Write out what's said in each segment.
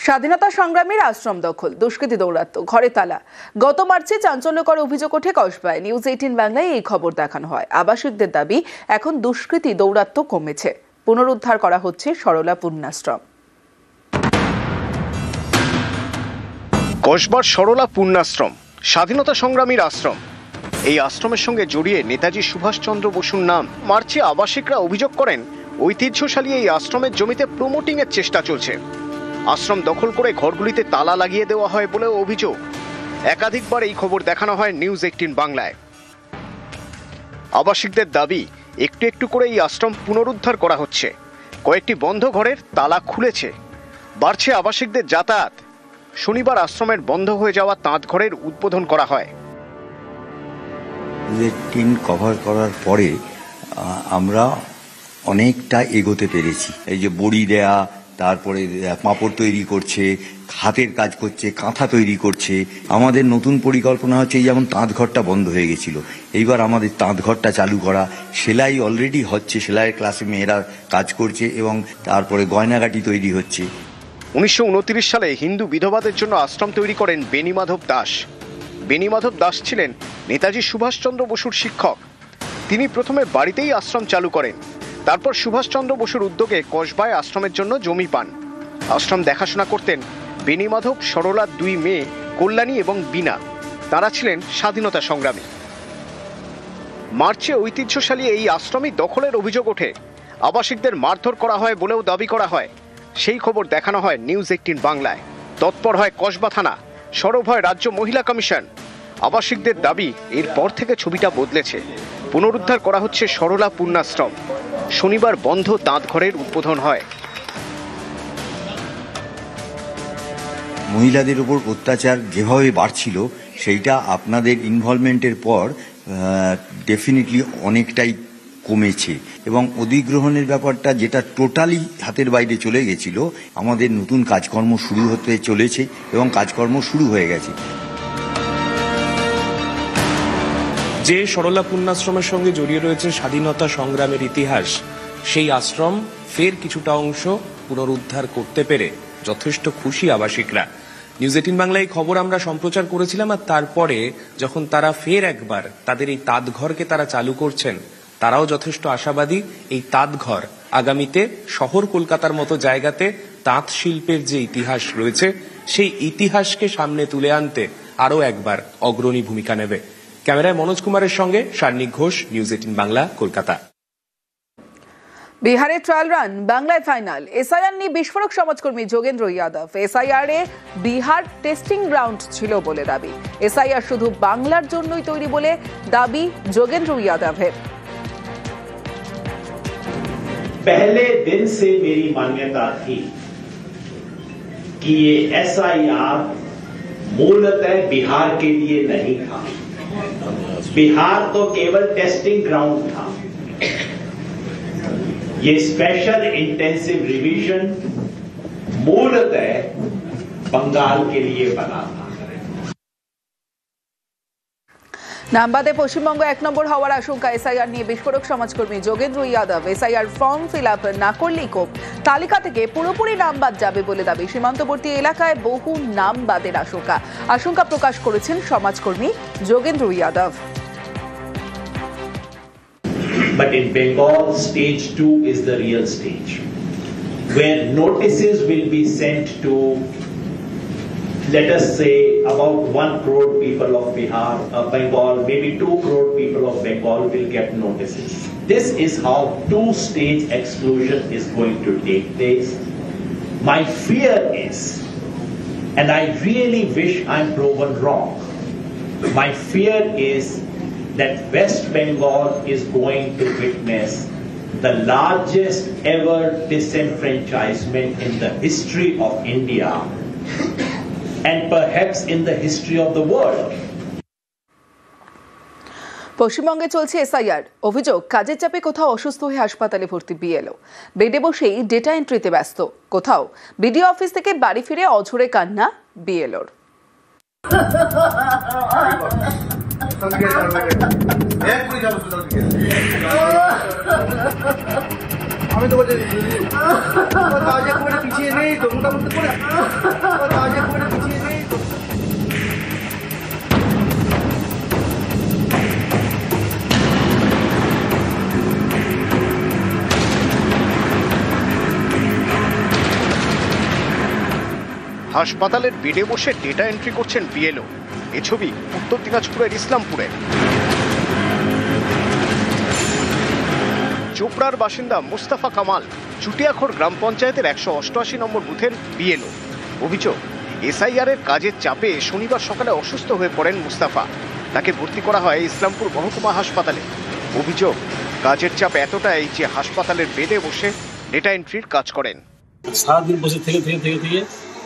স্বাধীনতা সংগ্রামীর আশ্রম দখল, দুষ্কৃতী দৌরাত্ম্য, ঘরে তালা। গত মার্চে চাঞ্চল্যকর অভিযোগ ওঠে কসবায়। নিউজ 18 বাংলায় এই খবর দেখানো হয়। আবাসিকদের দাবি, এখন দুষ্কৃতী দৌরাত্ম্য কমেছে, পুনরুদ্ধার করা হচ্ছে সরলা পূর্ণাশ্রম। কসবার সরলা পূর্ণাশ্রম স্বাধীনতা সংগ্রামীর আশ্রম। এই আশ্রমের সঙ্গে জড়িয়ে নেতাজি সুভাষচন্দ্র বসুর নাম। মার্চে আবাসিকরা অভিযোগ করেন, ঐতিহ্যশালী এই আশ্রমের জমিতে প্রমোটিং এর চেষ্টা চলছে। আশ্রম দখল করে ঘরগুলিতে তালা লাগিয়ে দেওয়া হয় বলেও অভিযোগ। একাধিকবার এই খবর দেখানো হয় নিউজ 18 বাংলায়। আবাসিকদের দাবি, একটু একটু করে এই আশ্রম পুনরুদ্ধার করা হচ্ছে। কয়েকটি বন্ধ ঘরের তালা খুলেছে। বাড়ছে আবাসিকদের যাতায়াত। শনিবার আশ্রমের বন্ধ হয়ে যাওয়া তাঁত ঘরের উদ্বোধন করা হয়। টিন কভার করার পরে আমরা অনেকটা এগোতে পেরেছি। এই যে বড়ি দেয়া, তারপরে পাঁপড় তৈরি করছে, হাতের কাজ করছে, কাঁথা তৈরি করছে। আমাদের নতুন পরিকল্পনা হচ্ছে, এই যেমন তাঁত ঘরটা বন্ধ হয়ে গেছিল, এইবার আমাদের তাঁত ঘরটা চালু করা। সেলাই অলরেডি হচ্ছে, সেলাইয়ের ক্লাসে মেয়েরা কাজ করছে এবং তারপরে গয়নাগাটি তৈরি হচ্ছে। 1929 সালে হিন্দু বিধবাদের জন্য আশ্রম তৈরি করেন বেণীমাধব দাস। বেণীমাধব দাস ছিলেন নেতাজি সুভাষচন্দ্র বসুর শিক্ষক। তিনি প্রথমে বাড়িতেই আশ্রম চালু করেন। তারপর সুভাষচন্দ্র বসুর উদ্যোগে কসবায় আশ্রমের জন্য জমি পান। আশ্রম দেখাশোনা করতেন বেণীমাধব সরলার 2 মেয়ে কল্যাণী এবং বীণা। তারা ছিলেন স্বাধীনতা সংগ্রামী। মার্চে ঐতিহ্যশালী এই আশ্রমই দখলের অভিযোগ ওঠে। আবাসিকদের মারধর করা হয় বলেও দাবি করা হয়। সেই খবর দেখানো হয় নিউজ 18 বাংলায়। তৎপর হয় কসবা থানা, সরব হয় রাজ্য মহিলা কমিশন। আবাসিকদের দাবি, এরপর থেকে ছবিটা বদলেছে। পুনরুদ্ধার করা হচ্ছে সরলা পূর্ণাশ্রম। শনিবার বন্ধ তাঁত ঘরের উদ্বোধন হয়। মহিলাদের উপর অত্যাচার যেভাবে বাড়ছিল, সেইটা আপনাদের ইনভলভমেন্টের পর ডেফিনেটলি অনেকটাই কমেছে এবং অধিগ্রহণের ব্যাপারটা, যেটা টোটালি হাতের বাইরে চলে গেছিল, আমাদের নতুন কাজকর্ম শুরু হতে চলেছে এবং কাজকর্ম শুরু হয়ে গেছে। যে সরলা পূর্ণাশ্রমের সঙ্গে জড়িয়ে রয়েছে স্বাধীনতা সংগ্রামের ইতিহাস, সেই আশ্রম ফের কিছুটা অংশ পুনরুদ্ধার করতে পেরে যথেষ্ট খুশি আবাসিকরা। নিউজ 18 বাংলায় এই খবর আমরা সম্প্রচার করেছিলাম, আর তারপরে যখন তারা ফের একবার তাদের এই তাঁত ঘরকে তারা চালু করছেন, তারাও যথেষ্ট আশাবাদী। এই তাঁত ঘর আগামীতে শহর কলকাতার মতো জায়গাতে তাঁত শিল্পের যে ইতিহাস রয়েছে, সেই ইতিহাসকে সামনে তুলে আনতে আরও একবার অগ্রণী ভূমিকা নেবে। ক্যামেরায় মনোজ কুমারের সঙ্গে সার্নিক ঘোষ, নিউজ 18 বাংলা, কলকাতা। বিহারে ট্রায়াল রান, বাংলায় ফাইনাল। এসআইআর নিয়ে বিস্ফোরক সমাজকর্মী যোগেন্দ্র যাদব। এসআইআর এ বিহার টেস্টিং গ্রাউন্ড ছিল বলে দাবি। এসআইআর শুধু বাংলার জন্যই তৈরি বলে দাবি যোগেন্দ্র যাদবের। पहले दिन से मेरी मान्यता थी कि ये एसआईआर मूलतः बिहार के लिए नहीं था। बिहार तो केवल टेस्टिंग ग्राउंड था। ये स्पेशल इंटेंसिव रिवीजन मूलतः बंगाल के लिए बना था। নামবাদে পশ্চিমবঙ্গ 1 নম্বর হওয়ার আশঙ্কা। এসআইআর নিয়ে বিস্ফোরক সমাজকর্মী Jogendra Yadav. SIR form fill up না করলেই কোপ, তালিকা থেকে পুরোপুরি নাম বাদ যাবে বলে দাবি। সীমান্তবর্তী এলাকায় বহু নাম বাদের আশঙ্কা প্রকাশ করেছেন সমাজকর্মী Jogendra Yadav. But in Bengal, stage 2 is the real stage, where notices will be sent to, let us say, about 1 crore people of Bengal, maybe 2 crore people of Bengal will get notices. This is how 2-stage exclusion is going to take place. My fear is, and I really wish I'm proven wrong, my fear is that West Bengal is going to witness the largest ever disenfranchisement in the history of India and perhaps in the history of the world. পশ্চিমবঙ্গে চলছে SIR. অভিযোগ, কাজের চাপে কোথাও অসুস্থ হয়ে হাসপাতালে ভর্তি বিএলও, বেডে বসেই ডেটা এন্ট্রিতে ব্যস্ত। কোথাও বিডিও অফিস থেকে বাড়ি ফিরে অঝরে কান্না বিএলওর। আমি তো বলছি কাজে করে পিছিয়ে নেই তো মোটামুটি করে কাজে করে পিছিয়ে নেই তো। হাসপাতালের বেডে বসে ডেটা এন্ট্রি করছেন বিএলও। এ ছবি উত্তর দিনাজপুরের ইসলামপুরে। চোপড়ার বাসিন্দা মুস্তাফা কামাল চুটিয়াখোর গ্রাম পঞ্চায়েতের 188 নম্বর বুথের বিএলও। অভিযোগ, এসআইআর এর কাজের চাপে শনিবার সকালে অসুস্থ হয়ে পড়েন মুস্তাফা। তাকে ভর্তি করা হয় ইসলামপুর মহকুমা হাসপাতালে। অভিযোগ, কাজের চাপ এতটাই যে হাসপাতালের বেডে বসে ডেটা এন্ট্রির কাজ করেন। সারাদিন বসে থেকে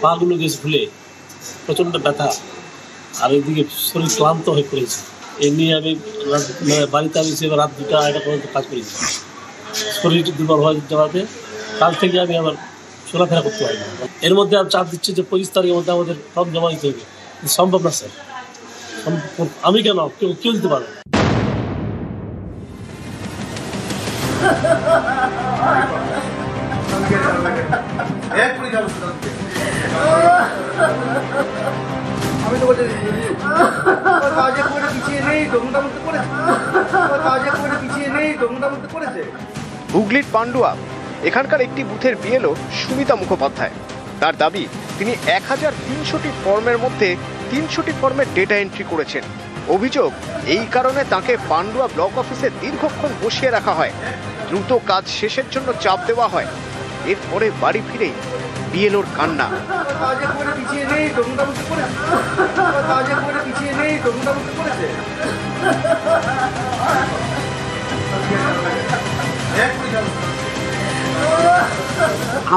পাগুলো গেছে ফুলে প্রচণ্ড ব্যথা, আর এদিকে শরীর ক্লান্ত হয়ে পড়েছে। এই নিয়ে আমি বাড়িতে আমি রাত 2টা পর্যন্ত কাজ করেছি। শরীর দুর্বল হয়ে যাওয়াতে কাল থেকে আমি আবার চলাফেরা করতে পারি না। এর মধ্যে আমি চাপ দিচ্ছি যে 25 তারিখের মধ্যে আমাদের ফর্ম জমা দিতে হবে। সম্ভব না স্যার, আমি কেন কেউ দিতে পারবো না। আমি তো বলছি কাজে করে পিছিয়ে নেই তো মোটামুটি করেছে কাজে করে পিছিয়ে নেই তো মোটামুটি করেছে। হুগলির পান্ডুয়া এখানকার একটি বুথের বিএলও সুমিতা মুখোপাধ্যায়। তার দাবি, তিনি 1300টি ফর্মের মধ্যে 300টি ফর্মের ডেটা এন্ট্রি করেছেন। অভিযোগ, এই কারণে তাকে পান্ডুয়া ব্লক অফিসে দীর্ঘক্ষণ বসিয়ে রাখা হয়। দ্রুত কাজ শেষের জন্য চাপ দেওয়া হয়। এরপরে বাড়ি ফিরে বিএলওর কান্না। কাজে করে পিছিয়ে নেই তো মোটামুটি করেছে কাজে করে পিছিয়ে নেই তো মোটামুটি করেছে।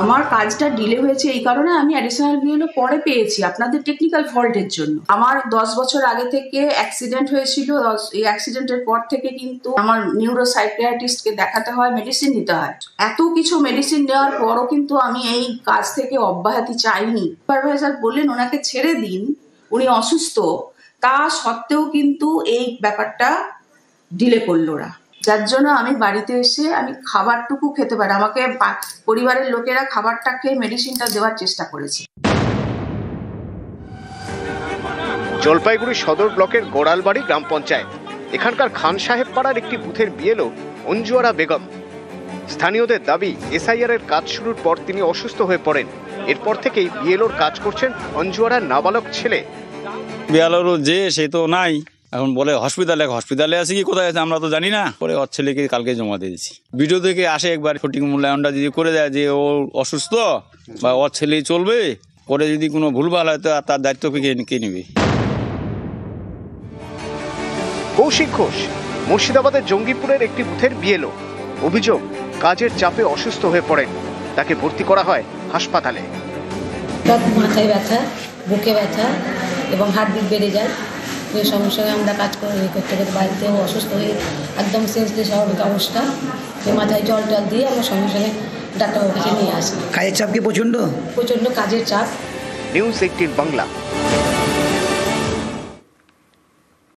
আমার কাজটা ডিলে হয়েছে এই কারণে আমি অ্যাডিশনাল বিএলও পরে পেয়েছি আপনাদের টেকনিক্যাল ফল্টের জন্য। আমার 10 বছর আগে থেকে অ্যাক্সিডেন্ট হয়েছিল। এই অ্যাক্সিডেন্টের পর থেকে কিন্তু আমার নিউরোসাইকিয়াট্রিস্টকে দেখাতে হয়, মেডিসিন নিতে হয়। এত কিছু মেডিসিন নেওয়ার পরও কিন্তু আমি এই কাজ থেকে অব্যাহতি চাইনি। সুপারভাইজার বললেন ওনাকে ছেড়ে দিন, উনি অসুস্থ। তা সত্ত্বেও কিন্তু এই ব্যাপারটা ডিলে করলো ওরা, যার জন্য আমি বাড়িতে এসে আমি খাবারটুকু খেতে পারি। আমাকে পরিবারের লোকেরা খাবারটা খেয়ে মেডিসিনটা দেওয়ার চেষ্টা করেছে। জলপাইগুড়ি সদর ব্লকের গোড়ালবাড়ি গ্রাম পঞ্চায়েত এখানকার খান সাহেব পাড়ার একটি বুথের বিএলও অঞ্জুয়ারা বেগম। স্থানীয়দের দাবি, এসআইআর এর কাজ শুরুর পর তিনি অসুস্থ হয়ে পড়েন। এরপর থেকেই বিএলওর কাজ করছেন অঞ্জুয়ারার নাবালক ছেলে। বিএলওর যে সে তো নাই, এখন বলে হসপিটালে আছে কি কোথায় আছে আমরা তো জানি না। পরে ওর ছেলেকে কালকে জমা দিয়েছি। ভিডিও থেকে আসে একবার সঠিক মূল্যায়নটা যদি করে দেয় যে ও অসুস্থ বা ওর ছেলেই চলবে, পরে যদি কোনো ভুলভাল হয় তো তার দায়িত্ব কে নেবে। কৌশিক ঘোষ মুর্শিদাবাদের জঙ্গিপুরের একটি বুথের বিএলও। অভিযোগ, কাজের চাপে অসুস্থ হয়ে পড়েন। তাকে ভর্তি করা হয় হাসপাতালে। মাথায় ব্যথা, বুকে ব্যথা এবং হার্টবিট বেড়ে যায়। ওই সঙ্গে সঙ্গে আমরা কাজ করতে বাড়িতে অসুস্থ হয়ে একদম সেন্সলেস স্বাভাবিক অবস্থা। মাথায় জল দিয়ে আমরা সঙ্গে সঙ্গে ডাক্তারবাবুর কাছে নিয়ে আসি। কাজের চাপ কি প্রচণ্ড কাজের চাপ। নিউজ 18 বাংলা।